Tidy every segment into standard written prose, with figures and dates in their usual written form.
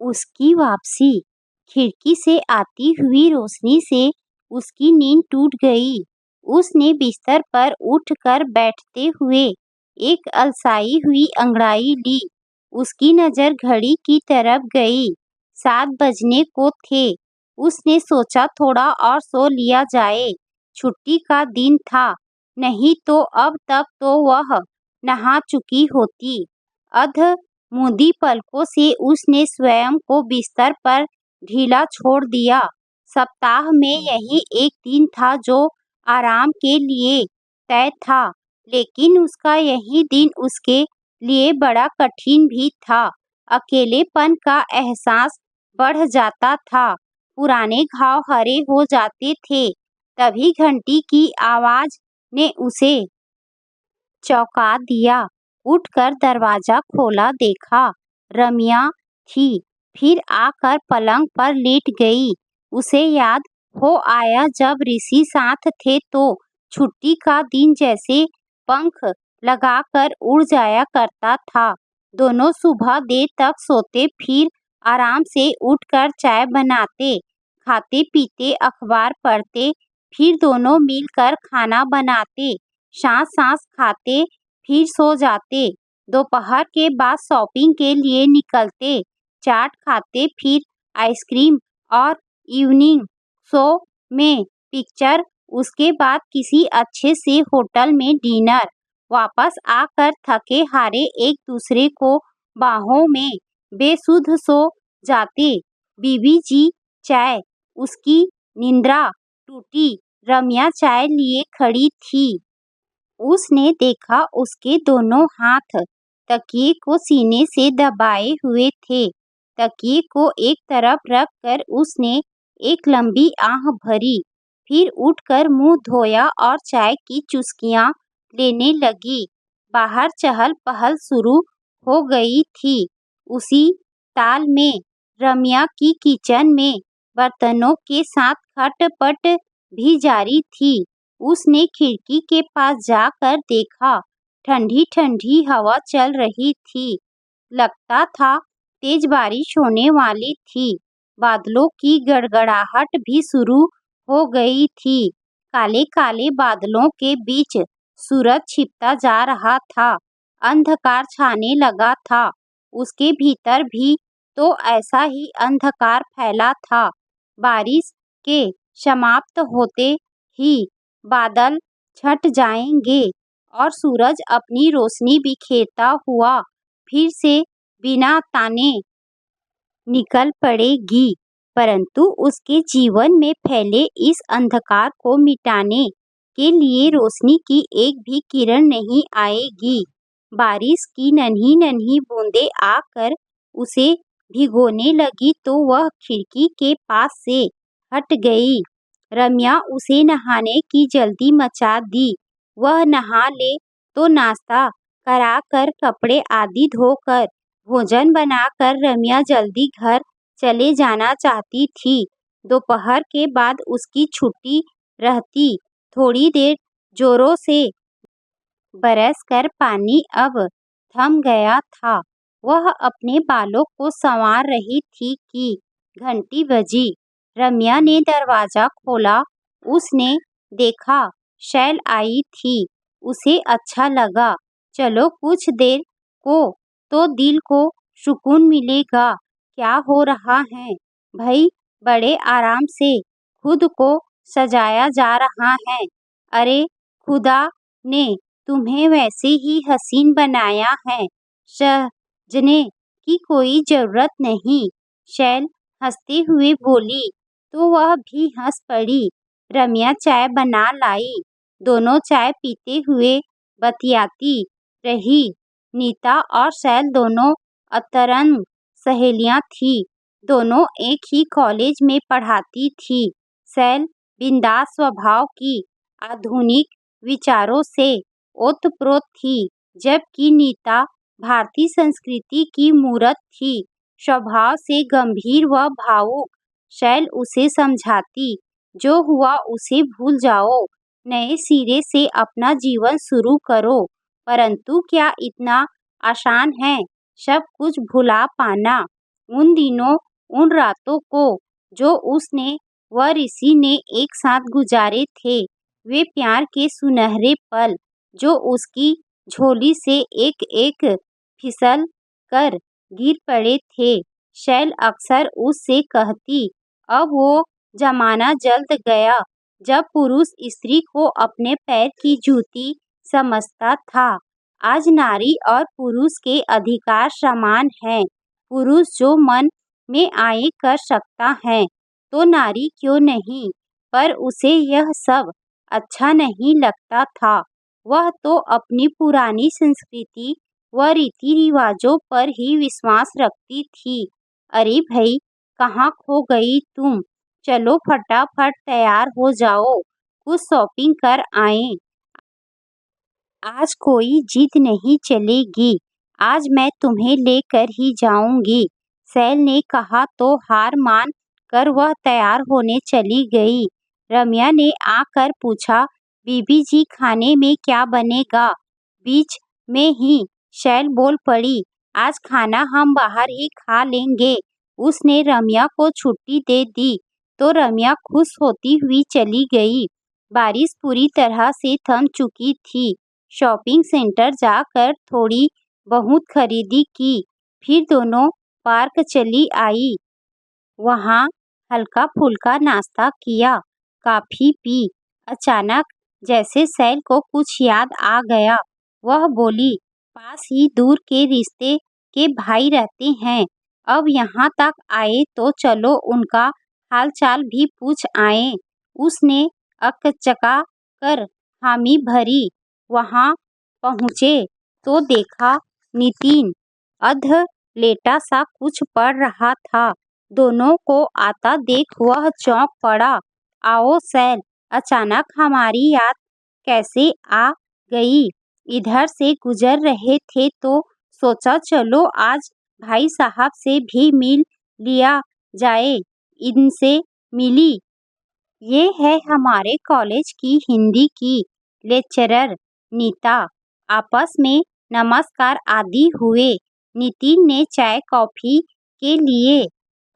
उसकी वापसी। खिड़की से आती हुई रोशनी से उसकी नींद टूट गई। उसने बिस्तर पर उठकर बैठते हुए एक अलसाई हुई अंगड़ाई ली। उसकी नज़र घड़ी की तरफ गई। 7 बजने को थे। उसने सोचा थोड़ा और सो लिया जाए। छुट्टी का दिन था, नहीं तो अब तक तो वह नहा चुकी होती। अध मूंदी पलकों से उसने स्वयं को बिस्तर पर ढीला छोड़ दिया। सप्ताह में यही एक दिन था जो आराम के लिए तय था, लेकिन उसका यही दिन उसके लिए बड़ा कठिन भी था। अकेलेपन का एहसास बढ़ जाता था। पुराने घाव हरे हो जाते थे। तभी घंटी की आवाज ने उसे चौंका दिया। उठकर दरवाजा खोला, देखा रम्या थी। फिर आकर पलंग पर लेट गई। उसे याद हो आया जब ऋषि साथ थे तो छुट्टी का दिन जैसे पंख लगाकर उड़ जाया करता था। दोनों सुबह देर तक सोते, फिर आराम से उठकर चाय बनाते, खाते पीते अखबार पढ़ते, फिर दोनों मिलकर खाना बनाते, सांस सांस खाते, फिर सो जाते। दोपहर के बाद शॉपिंग के लिए निकलते, चाट खाते, फिर आइसक्रीम और इवनिंग शो में पिक्चर, उसके बाद किसी अच्छे से होटल में डिनर। वापस आकर थके हारे एक दूसरे को बाहों में बेसुध सो जाते। बीबी जी चाय। उसकी निंद्रा टूटी। रम्या चाय लिए खड़ी थी। उसने देखा उसके दोनों हाथ तकिए को सीने से दबाए हुए थे। तकिए को एक तरफ रख कर उसने एक लंबी आह भरी, फिर उठकर मुंह धोया और चाय की चुस्कियां लेने लगी। बाहर चहल पहल शुरू हो गई थी। उसी ताल में रम्या की किचन में बर्तनों के साथ खटपट भी जारी थी। उसने खिड़की के पास जाकर देखा, ठंडी ठंडी हवा चल रही थी। लगता था तेज बारिश होने वाली थी। बादलों की गड़गड़ाहट भी शुरू हो गई थी। काले काले बादलों के बीच सूरज छिपता जा रहा था। अंधकार छाने लगा था। उसके भीतर भी तो ऐसा ही अंधकार फैला था। बारिश के समाप्त होते ही बादल छट जाएंगे और सूरज अपनी रोशनी बिखेरता हुआ फिर से बिना ताने निकल पड़ेगी। परंतु उसके जीवन में फैले इस अंधकार को मिटाने के लिए रोशनी की एक भी किरण नहीं आएगी। बारिश की नन्ही नन्ही बूंदें आकर उसे भिगोने लगी तो वह खिड़की के पास से हट गई। रम्या उसे नहाने की जल्दी मचा दी। वह नहा ले तो नाश्ता कराकर, कपड़े आदि धोकर, भोजन बनाकर रम्या जल्दी घर चले जाना चाहती थी। दोपहर के बाद उसकी छुट्टी रहती। थोड़ी देर जोरों से बरसकर पानी अब थम गया था। वह अपने बालों को संवार रही थी कि घंटी बजी। रम्या ने दरवाजा खोला। उसने देखा शैल आई थी। उसे अच्छा लगा। चलो कुछ देर को तो दिल को सुकून मिलेगा। क्या हो रहा है भाई? बड़े आराम से खुद को सजाया जा रहा है। अरे खुदा ने तुम्हें वैसे ही हसीन बनाया है, सजने की कोई जरूरत नहीं। शैल हंसते हुए बोली तो वह भी हंस पड़ी। रम्या चाय बना लाई। दोनों चाय पीते हुए बतियाती रही। नीता और शैल दोनों अतरंग सहेलियां थी। दोनों एक ही कॉलेज में पढ़ाती थी। शैल बिंदास स्वभाव की, आधुनिक विचारों से ओतप्रोत थी, जबकि नीता भारतीय संस्कृति की मूरत थी, स्वभाव से गंभीर व भावुक। शैल उसे समझाती, जो हुआ उसे भूल जाओ, नए सिरे से अपना जीवन शुरू करो। परंतु क्या इतना आसान है सब कुछ भुला पाना? उन दिनों, उन रातों को जो उसने व ऋषि ने एक साथ गुजारे थे, वे प्यार के सुनहरे पल जो उसकी झोली से एक एक फिसल कर गिर पड़े थे। शैल अक्सर उससे कहती, अब वो जमाना जल्द गया जब पुरुष स्त्री को अपने पैर की जूती समझता था। आज नारी और पुरुष के अधिकार समान हैं। पुरुष जो मन में आए कर सकता है तो नारी क्यों नहीं, पर उसे यह सब अच्छा नहीं लगता था। वह तो अपनी पुरानी संस्कृति व रीति रिवाजों पर ही विश्वास रखती थी। अरे भाई, कहाँ खो गई तुम? चलो फटाफट तैयार हो जाओ, कुछ शॉपिंग कर आएं। आज कोई जिद नहीं चलेगी, आज मैं तुम्हें लेकर ही जाऊंगी। शैल ने कहा तो हार मान कर वह तैयार होने चली गई। रम्या ने आकर पूछा, बीबी जी खाने में क्या बनेगा? बीच में ही शैल बोल पड़ी, आज खाना हम बाहर ही खा लेंगे। उसने रम्या को छुट्टी दे दी तो रम्या खुश होती हुई चली गई। बारिश पूरी तरह से थम चुकी थी। शॉपिंग सेंटर जाकर थोड़ी बहुत खरीदी की, फिर दोनों पार्क चली आई। वहाँ हल्का फुल्का नाश्ता किया, कॉफी पी। अचानक जैसे शैल को कुछ याद आ गया। वह बोली, पास ही दूर के रिश्ते के भाई रहते हैं, अब यहाँ तक आए तो चलो उनका हालचाल भी पूछ आए। उसने अकचका कर हामी भरी। वहाँ पहुँचे तो देखा नितिन अध लेटा सा कुछ पढ़ रहा था। दोनों को आता देख वह चौंक पड़ा। आओ शैल, अचानक हमारी याद कैसे आ गई? इधर से गुजर रहे थे तो सोचा चलो आज भाई साहब से भी मिल लिया जाए। इनसे मिली, ये है हमारे कॉलेज की हिंदी की लेक्चरर नीता। आपस में नमस्कार आदि हुए। नितिन ने चाय कॉफी के लिए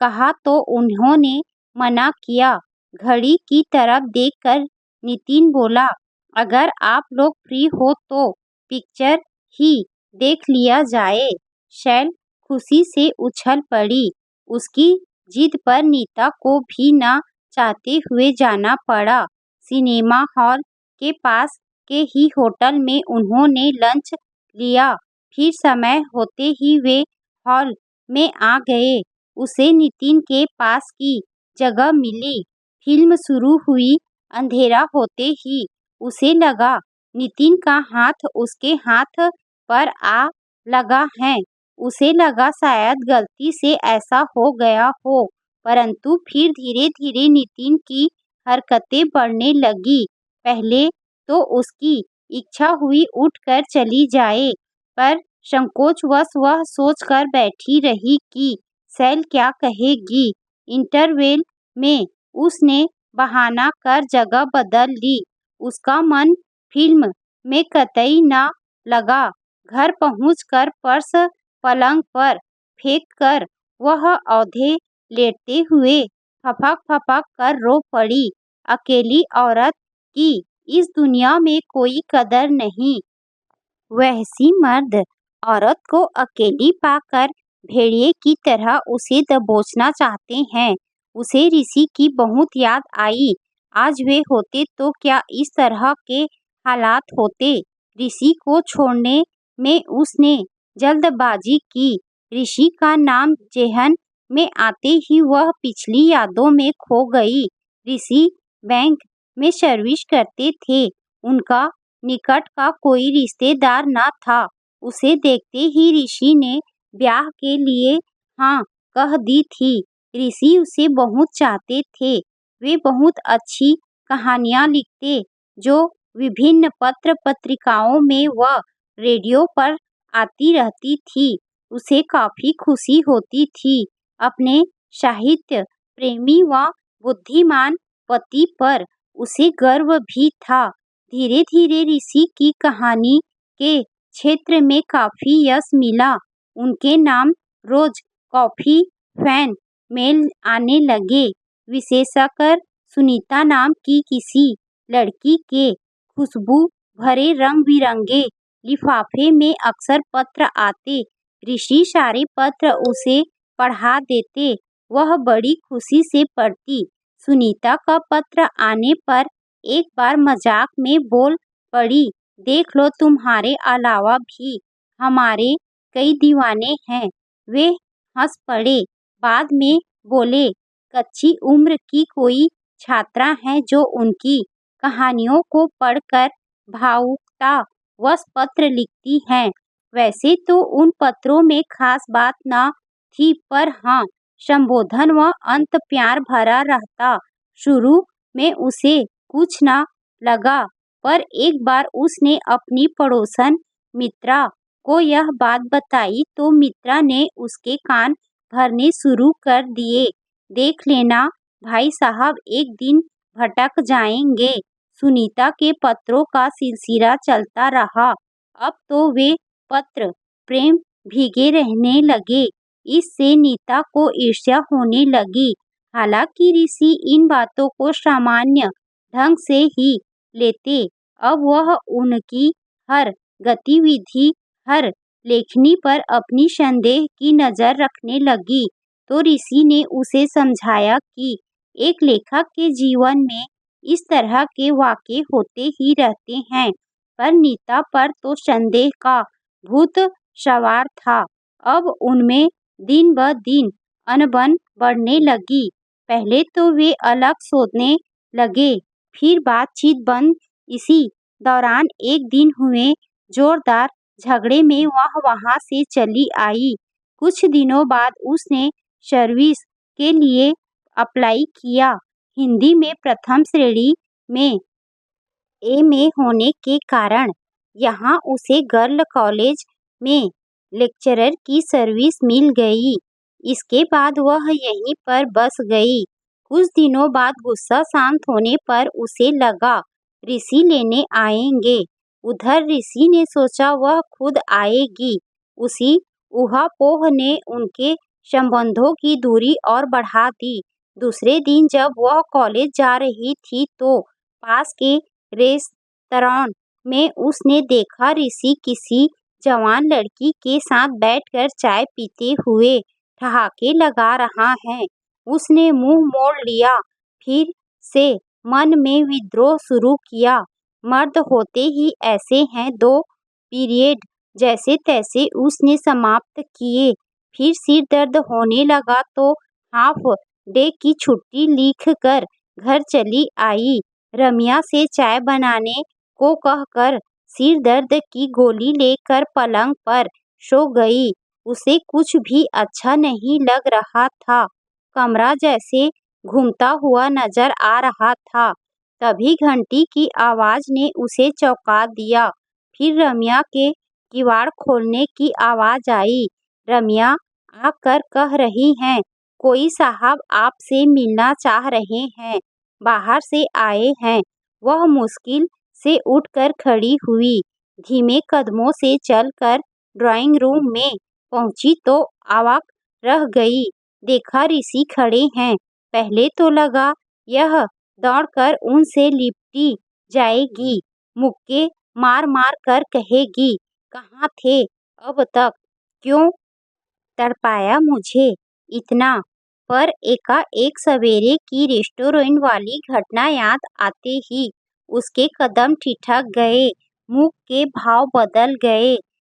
कहा तो उन्होंने मना किया। घड़ी की तरफ देखकर नितिन बोला, अगर आप लोग फ्री हो तो पिक्चर ही देख लिया जाए। शैल खुशी से उछल पड़ी। उसकी जिद पर नीता को भी ना चाहते हुए जाना पड़ा। सिनेमा हॉल के पास के ही होटल में उन्होंने लंच लिया। फिर समय होते ही वे हॉल में आ गए। उसे नितिन के पास की जगह मिली। फिल्म शुरू हुई। अंधेरा होते ही उसे लगा नितिन का हाथ उसके हाथ पर आ लगा है। उसे लगा शायद गलती से ऐसा हो गया हो, परंतु फिर धीरे धीरे नितिन की हरकतें बढ़ने लगी। पहले तो उसकी इच्छा हुई उठकर चली जाए, पर संकोचवश वह सोचकर बैठी रही कि शैल क्या कहेगी। इंटरवेल में उसने बहाना कर जगह बदल ली। उसका मन फिल्म में कतई न लगा। घर पहुंचकर पर्स पलंग पर फेंक कर वह औंधे लेटते हुए फपक फपक कर रो पड़ी। अकेली औरत की इस दुनिया में कोई कदर नहीं। वहशी मर्द औरत को अकेली पाकर भेड़िए की तरह उसे दबोचना चाहते हैं। उसे ऋषि की बहुत याद आई। आज वे होते तो क्या इस तरह के हालात होते। ऋषि को छोड़ने में उसने जल्दबाजी की। ऋषि का नाम जेहन में आते ही वह पिछली यादों में खो गई। ऋषि बैंक में सर्विस करते थे। उनका निकट का कोई रिश्तेदार न था। उसे देखते ही ऋषि ने ब्याह के लिए हाँ कह दी थी। ऋषि उसे बहुत चाहते थे। वे बहुत अच्छी कहानियाँ लिखते जो विभिन्न पत्र पत्रिकाओं में व रेडियो पर आती रहती थी। उसे काफी खुशी होती थी। अपने साहित्य प्रेमी व बुद्धिमान पति पर उसे गर्व भी था। धीरे धीरे ऋषि की कहानी के क्षेत्र में काफी यश मिला। उनके नाम रोज कॉफी फैन मेल आने लगे, विशेषकर सुनीता नाम की किसी लड़की के खुशबू भरे रंग-बिरंगे लिफाफे में अक्सर पत्र आते। ऋषि सारे पत्र उसे पढ़ा देते, वह बड़ी खुशी से पढ़ती। सुनीता का पत्र आने पर एक बार मजाक में बोल पड़ी, देख लो तुम्हारे अलावा भी हमारे कई दीवाने हैं। वे हंस पड़े, बाद में बोले, कच्ची उम्र की कोई छात्रा है जो उनकी कहानियों को पढ़कर भावुकतावश पत्र लिखती हैं। वैसे तो उन पत्रों में खास बात न थी, पर हाँ, संबोधन व अंत प्यार भरा रहता। शुरू में उसे कुछ न लगा, पर एक बार उसने अपनी पड़ोसन मित्रा को यह बात बताई तो मित्रा ने उसके कान भरने शुरू कर दिए। देख लेना भाई साहब, एक दिन भटक जाएंगे। सुनीता के पत्रों का सिलसिला चलता रहा। अब तो वे पत्र प्रेम भीगे रहने लगे। इससे नीता को ईर्ष्या होने लगी। हालांकि ऋषि इन बातों को सामान्य ढंग से ही लेते। अब वह उनकी हर गतिविधि, हर लेखनी पर अपनी संदेह की नजर रखने लगी। तो ऋषि ने उसे समझाया कि एक लेखक के जीवन में इस तरह के वाक़ये होते ही रहते हैं, पर नीता पर तो संदेह का भूत सवार था। अब उनमें दिन ब दिन अनबन बढ़ने लगी। पहले तो वे अलग सोचने लगे, फिर बातचीत बंद। इसी दौरान एक दिन हुए जोरदार झगड़े में वह वहां से चली आई। कुछ दिनों बाद उसने सर्विस के लिए अप्लाई किया। हिंदी में प्रथम श्रेणी में एमए होने के कारण यहाँ उसे गर्ल कॉलेज में लेक्चरर की सर्विस मिल गई। इसके बाद वह यहीं पर बस गई। कुछ दिनों बाद गुस्सा शांत होने पर उसे लगा ऋषि लेने आएंगे। उधर ऋषि ने सोचा वह खुद आएगी। उसी ऊहापोह ने उनके संबंधों की दूरी और बढ़ा दी। दूसरे दिन जब वह कॉलेज जा रही थी तो पास के रेस्तरां में उसने देखा ऋषि किसी जवान लड़की के साथ बैठकर चाय पीते हुए ठहाके लगा रहा है। उसने मुंह मोड़ लिया, फिर से मन में विद्रोह शुरू किया। मर्द होते ही ऐसे हैं। 2 पीरियड जैसे तैसे उसने समाप्त किए। फिर सिर दर्द होने लगा तो हाफ डे की छुट्टी लिखकर घर चली आई। रम्या से चाय बनाने को कहकर सिर दर्द की गोली लेकर पलंग पर सो गई। उसे कुछ भी अच्छा नहीं लग रहा था। कमरा जैसे घूमता हुआ नजर आ रहा था। तभी घंटी की आवाज ने उसे चौंका दिया। फिर रम्या के किवाड़ खोलने की आवाज आई। रम्या आकर कह रही हैं, कोई साहब आपसे मिलना चाह रहे हैं, बाहर से आए हैं। वह मुश्किल से उठकर खड़ी हुई, धीमे कदमों से चलकर ड्राइंग रूम में पहुंची तो अवाक रह गई। देखा ऋषि खड़े हैं। पहले तो लगा यह दौड़कर उनसे लिपटी जाएगी, मुक्के मार मार कर कहेगी, कहाँ थे अब तक, क्यों तड़पाया मुझे इतना। पर एकाएक सवेरे की रेस्टोरेंट वाली घटना याद आते ही उसके कदम ठिठक गए, मुख के भाव बदल गए।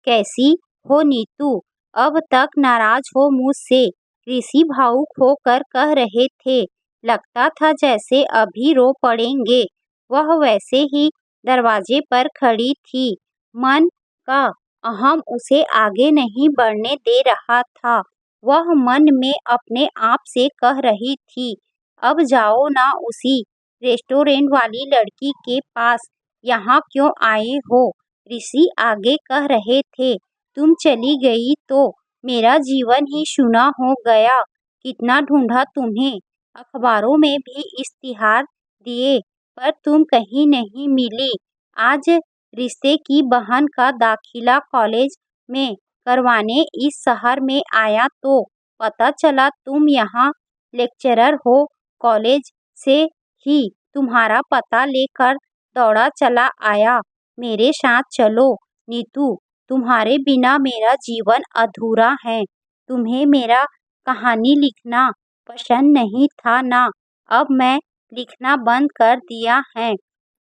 कैसी हो नीतू, अब तक नाराज हो मुझसे, ऋषि भावुक होकर कह रहे थे। लगता था जैसे अभी रो पड़ेंगे। वह वैसे ही दरवाजे पर खड़ी थी। मन का अहम उसे आगे नहीं बढ़ने दे रहा था। वह मन में अपने आप से कह रही थी, अब जाओ ना उसी रेस्टोरेंट वाली लड़की के पास, यहाँ क्यों आए हो। ऋषि आगे कह रहे थे, तुम चली गई तो मेरा जीवन ही सूना हो गया। कितना ढूंढा तुम्हें, अखबारों में भी इश्तिहार दिए, पर तुम कहीं नहीं मिली। आज रिश्ते की बहन का दाखिला कॉलेज में करवाने इस शहर में आया तो पता चला तुम यहाँ लेक्चरर हो, कॉलेज से ही तुम्हारा पता लेकर दौड़ा चला आया। मेरे साथ चलो नीतू, तुम्हारे बिना मेरा जीवन अधूरा है। तुम्हें मेरा कहानी लिखना पसंद नहीं था ना? अब मैं लिखना बंद कर दिया है।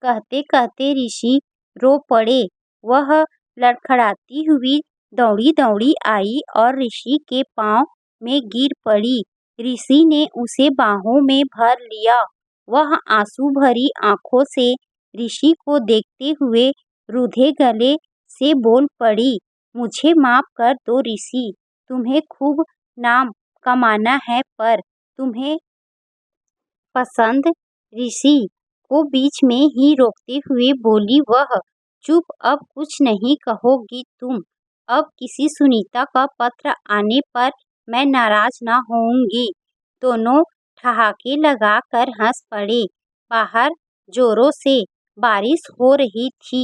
कहते कहते ऋषि रो पड़े। वह लड़खड़ाती हुई दौड़ी दौड़ी आई और ऋषि के पांव में गिर पड़ी। ऋषि ने उसे बाहों में भर लिया। वह आंसू भरी आंखों से ऋषि को देखते हुए रूधे गले से बोल पड़ी, मुझे माफ कर दो ऋषि, तुम्हें खूब नाम कमाना है पर तुम्हें पसंद। ऋषि को बीच में ही रोकते हुए बोली वह, चुप, अब कुछ नहीं कहोगी तुम। अब किसी सुनीता का पत्र आने पर मैं नाराज ना होऊंगी। दोनों ठहाके लगाकर हंस पड़े। बाहर जोरों से बारिश हो रही थी।